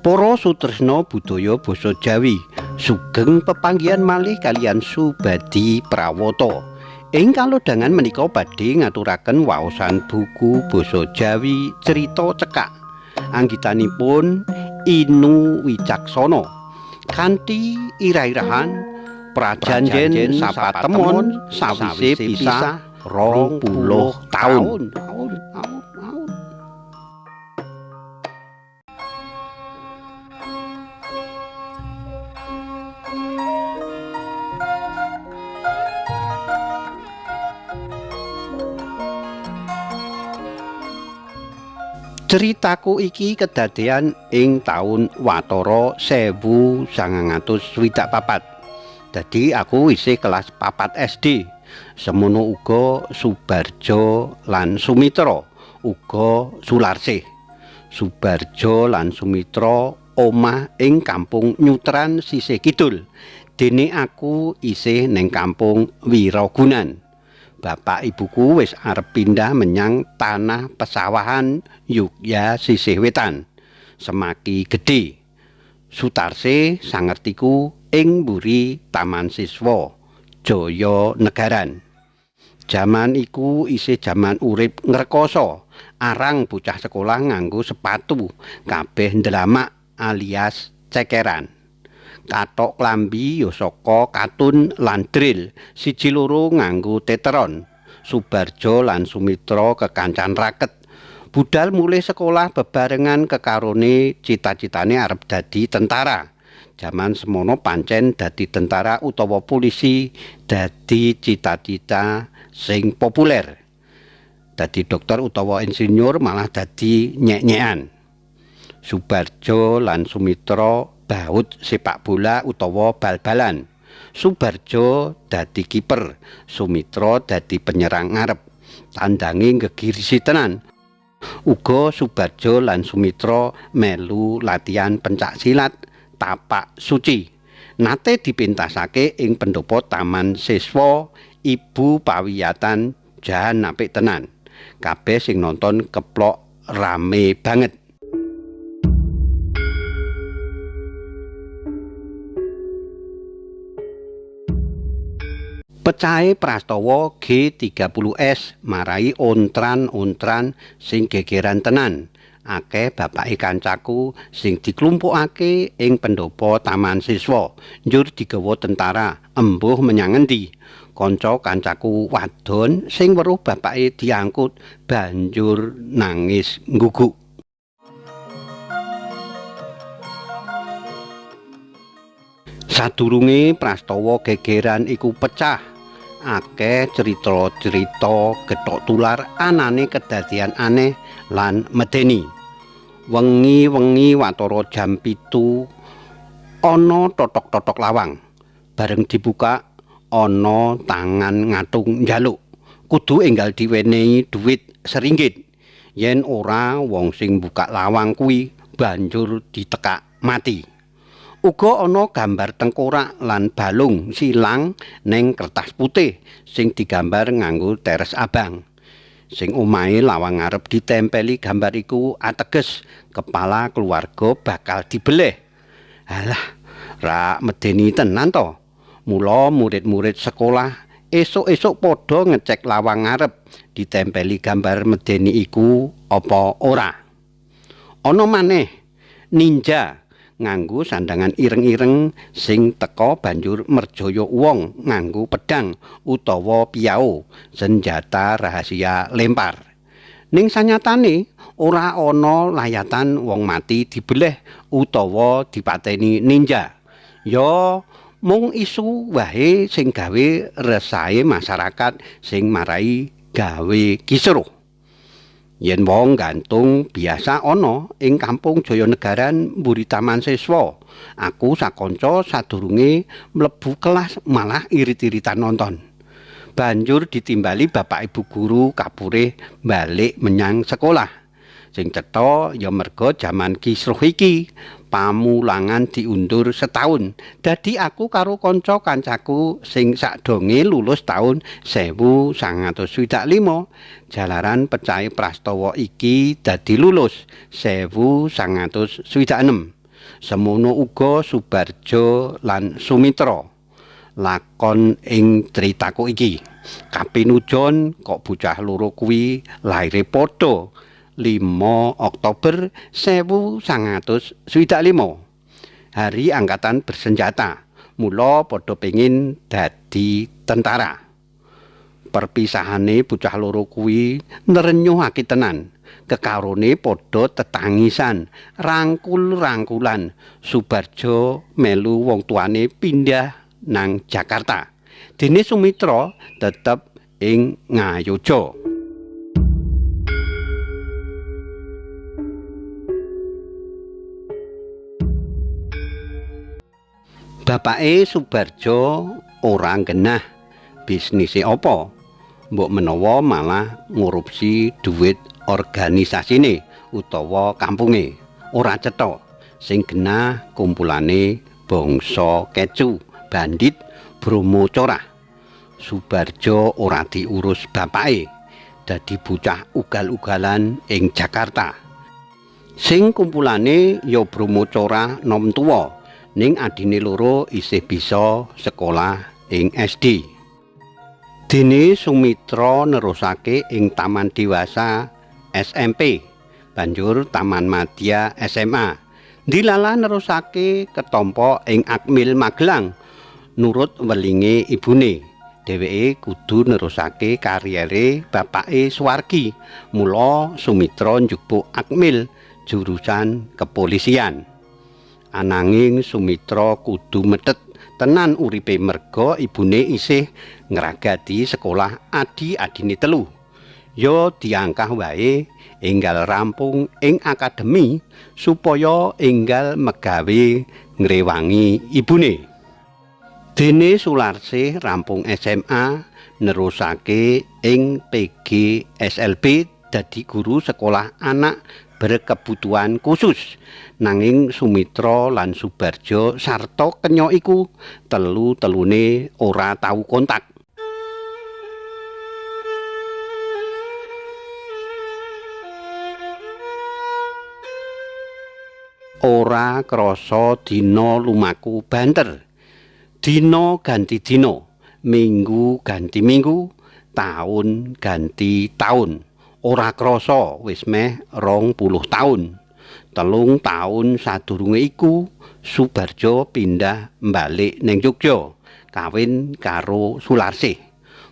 Para sutresna budaya basa Jawi, sugeng pepanggihan malih kaliyan Subadi Prawata. Ing kalodhangan menika badhe ngaturaken waosan buku basa Jawi Cerita Cekak. Anggitanipun Inu Wicaksana. Kanthi irah-irahan prajanjen sapatemon sawise pisah 20 taun. Ceritaku iki kedadean ing taun watara 1964. Dadi aku isih kelas 4 SD. Semono uga Subarjo lan Sumitra, uga Sularsih. Subarjo lan Sumitra omah ing Kampung Nyutran sisih kidul. Dene aku isih ning Kampung Wiragunan. Bapak ibuku wis arep pindah menyang tanah pesawahan Yogya sisih wetan, Semaki Gedhe. Sutarsih sangertiku ing mburi Taman Siswa Jaya Negaran. Jaman iku isih jaman urip ngrekoso, arang bocah sekolah nganggo sepatu, kabeh ndelamak alias cekeran. Kathok klambi ya saka katun lan drill, siji loro nganggo teteron. Subarjo lan Sumitra kekancan raket. Budal mulih sekolah bebarengan kekarone cita-citane arep dadi tentara. Jaman semono pancen dadi tentara utawa polisi dadi cita-cita sing populer. Dadi dokter utawa insinyur malah dadi nyek-nyekan. Subarjo lan Sumitra baut sepak bola utawa bal-balan. Subarjo dadi kiper, Sumitra dadi penyerang ngarep. Tandange gegirisi tenan. Uga Subarjo lan Sumitra melu latihan pencak silat tapak suci. Nate dipentasake ing pendopo Taman Siswa Ibu Pawiyatan jan apik tenan. Kabeh sing nonton keplok rame banget. Pecahe prastawa G30S marai ontran-ontran sing gegeran tenan. Akeh bapake kancaku sing diklumpukake ing pendopo Taman Siswa, njur digawa tentara, embuh menyang endi. Kanca kancaku wadon sing weruh bapake diangkut banjur nangis ngguguk. Sadurunge prastawa gegeran iku pecah, akeh cerita-cerita gethok tular anane kedadian aneh lan medeni. Wengi-wengi watara jam 7 ana totok-totok lawang. Bareng dibuka ana tangan ngatung njaluk. Kudu enggal diwenehi dhuwit seringgit. Yen ora wong sing buka lawang kuwi banjur ditekak mati. Uga ana gambar tengkorak lan balung silang ning kertas putih sing digambar nganggo teres abang. Sing omahe lawang ngarep ditempeli gambar iku ateges kepala keluarga bakal dibeleh. Halah, ra medeni tenan to. Mula murid-murid sekolah esuk-esuk padha ngecek lawang ngarep ditempeli gambar medeni iku apa ora. Ana maneh ninja nganggo sandangan ireng-ireng sing teka banjur merjaya wong nganggo pedang utawa piao, senjata rahasia lempar. Ning sanyatane ora ana layatan wong mati dibeleh utawa dipateni ninja. Ya mung isu wae sing gawe resahe masyarakat sing marai gawe kisruh. Yen wong gantung biasa ana ing Kampung Jaya Negaran mburi Taman Siswa. Aku sakanca sadurunge mlebu kelas malah irit-iritan nonton. Banjur ditimbali bapak ibu guru kapure balik menyang sekolah. Sing cetha ya merga jaman kisruh iki pamulangan diundur setahun. Dadi aku karo kanca-kancaku sing sakdonge lulus taun 1965 jalaran pecahe prastawa iki dadi lulus 1966. Semono uga Subarjo lan Sumitra. Lakon ing critaku iki. Kapinujon kok bocah loro kuwi laire padha 5 Oktober 1965. Hari Angkatan Bersenjata. Mula padha pengin dadi tentara. Perpisahane bocah loro kuwi nrenyuhake tenan. Kekarone padha tetangisan, rangkul-rangkulan. Subarjo melu wong tuane pindah nang Jakarta. Dene Sumitra tetep ing Ngayodya. Bapake Subarjo ora genah bisnise apa, mbok menawa malah ngorupsi dhuwit organisasine utawa kampunge. Ora cetha, sing genah kumpulane bangsa kecu, bandit, Bromocorah. Subarjo ora diurus bapake, dadi bocah ugal-ugalan ing Jakarta. Sing kumpulane ya Bromocorah nom tuwa, ning adine loro isih bisa sekolah ing SD. Dene Sumitra nerusake ing taman dewasa SMP, banjur taman madya SMA. Dilala nerusake ketampa ing Akmil Magelang nurut welinge ibune. Dheweke kudu nerusake kariere bapake Suwargi. Mula Sumitra njupuk Akmil jurusan kepolisian. Ananging Sumitra kudu methet tenan uripe merga ibune isih ngragati sekolah adi-adine telu. Ya diangkah wae enggal rampung ing akademi supaya enggal megawe ngrewangi ibune. Dene Sularsih rampung SMA nerusake ing PG SLB dadi guru sekolah anak berkebutuhan khusus. Nanging Sumitra lan Subarjo sarta kenya iku telu-telune ora tau kontak. Ora krasa dina lumaku banter. Dina ganti dina, minggu ganti minggu, taun ganti taun. Ora krasa wis meh 20 taun. 3 taun sadurunge iku Subarjo pindah mbalik ning Jogja, kawin karo Sularsih.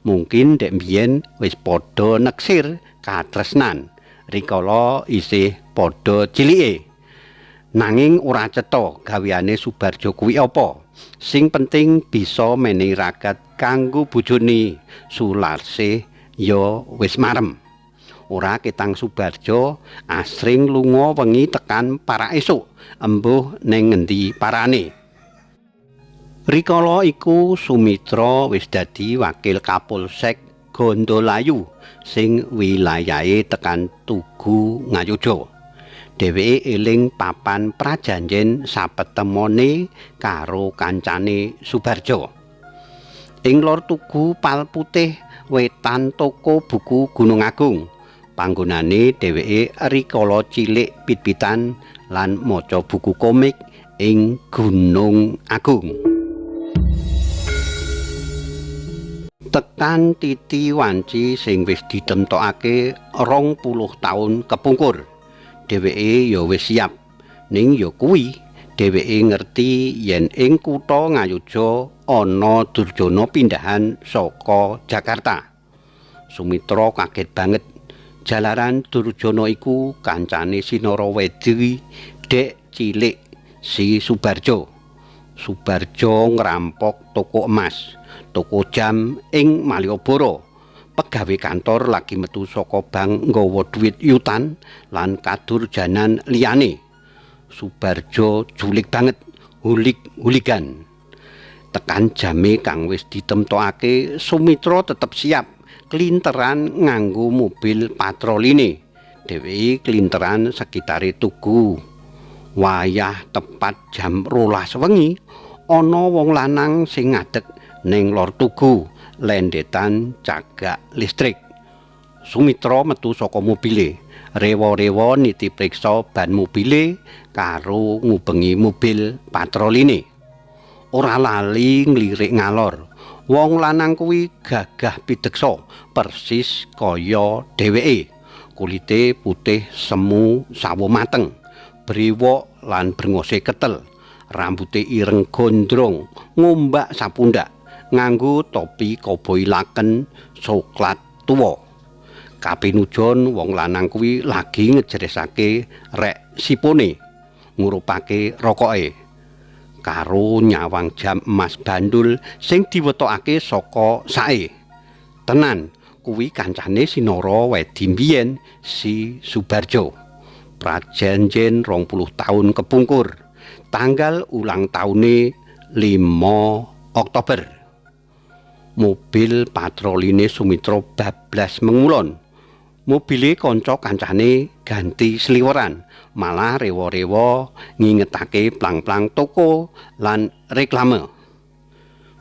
Mungkin dek mbiyen wis padha neksir katresnan, rikala isih padha cilike. Nanging ora cetha gaweane Subarjo kuwi apa. Sing penting bisa menehi ragat kanggo bojone. Sularsih ya wis marem. Ora ketang Subarjo asring lunga wengi tekan para esuk, embuh ning ngendi parane. Rikala iku Sumitra wis dadi wakil Kapolsek Gondolayu sing wilayahe tekan Tugu Ngayodya. Dheweke eling papan prajanjen sapetemone karo kancane Subarjo. Ing lor Tugu Pal Putih, wetan toko buku Gunung Agung. Panggonane dheweke rikala cilik pit-pitan lan maca buku komik ing Gunung Agung. Tekan titi wanci sing wis ditemtokake 20 taun kepungkur. Dheweke ya wis siap. Ning ya kuwi dheweke ngerti yen ing kutha Ngayodya ana Durjana pindahan saka Jakarta. Sumitra kaget banget. Jalaran Durjana iku kancane Sinara Wedi dek cilik si Subarjo. Subarjo ngrampok toko emas, toko jam ing Malioboro. Pegawe kantor lagi metu saka bank nggawa dhuwit yutan lan kadurjanan liyane. Subarjo julik banget, huligan. Tekan jame kang wis ditemtokake, Sumitra tetep siap. Klinteran nganggo mobil patroline. Dheweke klinteran sekitare Tugu. Wayah tepat jam 12 wengi ana wong lanang sing ngadeg ning lor Tugu lendetan cagak listrik. Sumitra metu saka mobile, rewa-rewa niti priksa ban mobile karo ngubengi mobil patroline. Ora lali nglirik ngalor. Wong lanang kuwi gagah pideksa, persis kaya dheweke. Kulite putih semu sawo mateng, brewok lan brengose ketel, rambute ireng gondrong, ngombak sapundak, nganggo topi koboi laken soklat tuwa. Kapinujon wong lanang kuwi lagi ngejeresake rek sipone, ngurupake rokoke, karo nyawang jam emas bandul sing diwetokake saka sae. Tenan, kuwi kancane Sinara wedi mbiyen si Subarjo. Prajanjen 20 taun kepungkur. Tanggal ulang taune 5 Oktober. Mobil patroline Sumitra bablas mengulon. Mobile kanca kancane ganti sliweran, malah rewa-rewa ngingetake plang-plang toko lan reklame.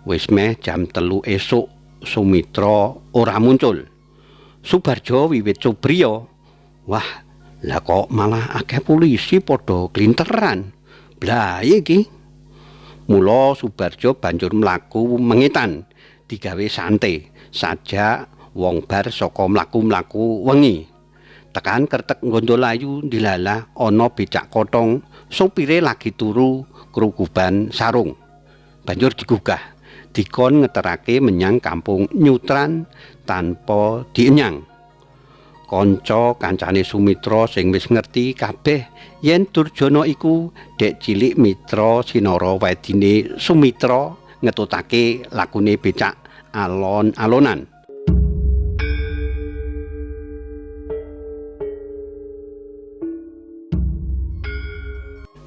Wis meh jam 3 esuk Sumitra ora muncul. Subarjo wiwit cobriya. Wah, lah kok malah akeh polisi padha klinteran. Blaye iki. Mula Subarjo banjur mlaku mengitan, digawe santai, sajak wong bar saka mlaku-mlaku wengi. Tekan kertek Ngondolayu dilalah ana becak kotong, sopire lagi turu krukuban sarung. Banjur digugah, dikon ngeterake menyang kampung Nyutran tanpa dienyang. Kanca kancane Sumitra sing wis ngerti kabeh yen Durjana iku dek cilik mitra Sinara wedine Sumitra ngetutake lakune becak alon-alonan.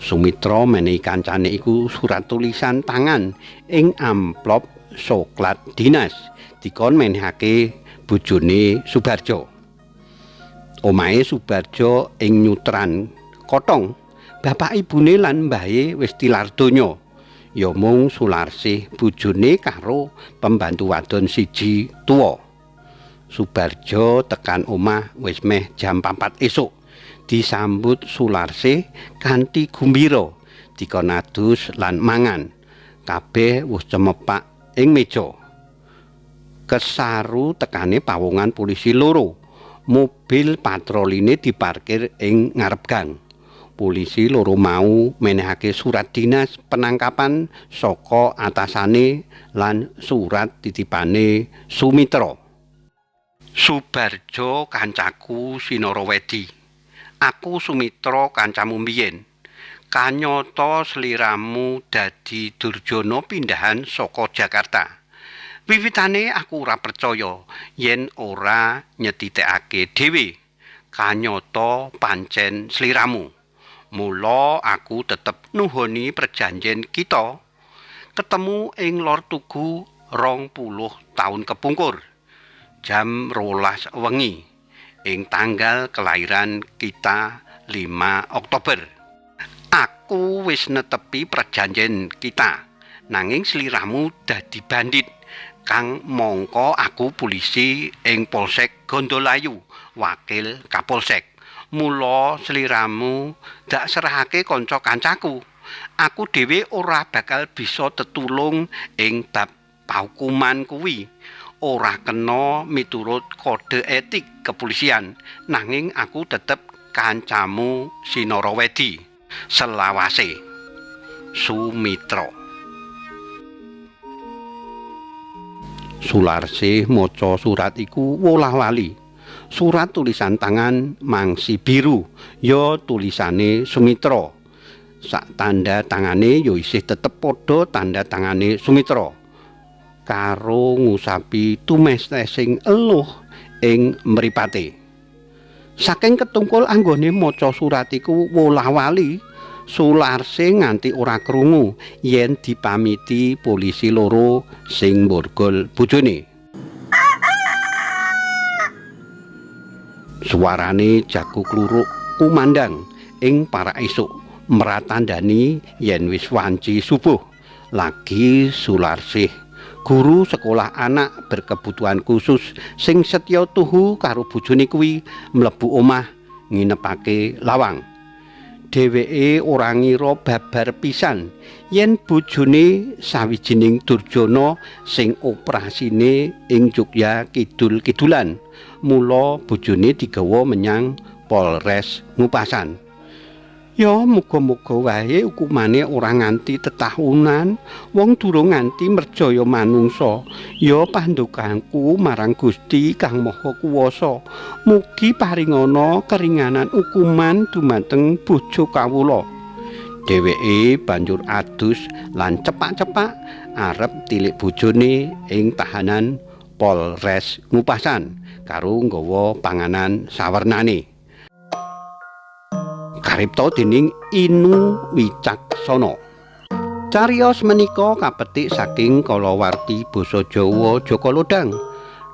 Sumitra menehi kancane iku surat tulisan tangan ing amplop soklat dinas, dikon menehake bojone Subarjo. Omahe Subarjo ing Nyutran Kotong, bapak ibune lan mbahe wis tilar donya. Ya mung Sularsih bojone karo pembantu wadon siji tuwa. Subarjo tekan omah wis meh jam 4 esuk. Disambut Sularsih kanthi gumbira, dikon adus lan mangan. Kabeh wis cemepak ing meja. Kesaru tekane pawongan polisi loro. Mobil patroline diparkir ing ngarep gang. Polisi loro mau menehake surat dinas penangkapan saka atasane lan surat titipane Sumitra. Subarjo kancaku Sinara wedi. Aku Sumitra kancamu mbiyen. Kanyata sliramu dadi Durjana pindahan saka Jakarta. Wiwitane aku ora percaya yen ora nyetitekake dhewe. Kanyata pancen sliramu. Mula aku tetep nuhoni perjanjen kita. Ketemu ing Lor Tugu 20 taun kepungkur. Jam 12 wengi. Ing tanggal kelahiran kita 5 Oktober. Aku wis netepi perjanjen kita, nanging sliramu dadi bandit. Kang mongko aku polisi ing Polsek Gondolayu, wakil Kapolsek. Mula sliramu dak serahake kanca-kancaku. Aku dhewe ora bakal bisa tetulung ing bab paukuman kuwi. Ora kena miturut kode etik kepolisian, nanging aku tetep kancamu Sinara wedi. Selawase. Sumitra. Sularsih maca surat iku wolah-wali. Surat tulisan tangan mangsi biru, ya tulisane Sumitra. Sak tanda tangane ya isih tetep padha tanda tangane Sumitra. Karo ngusapi tumestes sing eluh ing mripate. Saking ketungkul anggone maca surat iku wolah-wali, Sularsih nganti ora krungu yen dipamiti polisi loro sing mborgol bojone. Suarane jago kluruk kumandang ing para esuk meratandani yen wis wanci subuh. Lagi Sularsih Guru sekolah anak berkebutuhan khusus sing setya tuhu karo bojone kuwi mlebu omah nginepake lawang. Dheweke ora ngira babar pisan yen bojone sawijining durjana sing oprasine ing Jogya kidul-kidulan. Mula bojone digawa menyang Polres Ngupasan. Ya muga-muga wae hukumane ora nganti tetahunan, wong durung nganti merjaya manungsa. Ya pandukanku marang Gusti Kang Maha Kuwasa, mugi paringana keringanan hukuman dumateng bojo kawula. Dheweke banjur adus lan cepak-cepak arep tilik bojone ing tahanan Polres Ngupasan karo nggawa panganan sawernane. Karipta dening Inu Wicaksana. Cariyos menika kapetik saking kalawarti basa Jawa Jaka Lodang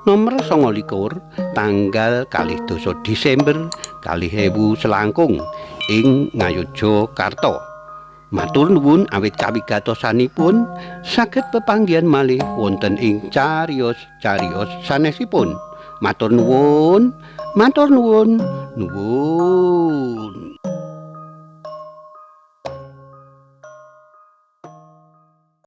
nomor 29 tanggal 2 Desember 2000 selangkung ing Ngayogyakarta. Matur nuwun awit kawigatosanipun saged pepanggihan malih wonten ing cariyos-cariyos sanesipun. Matur nuwun, nuwun.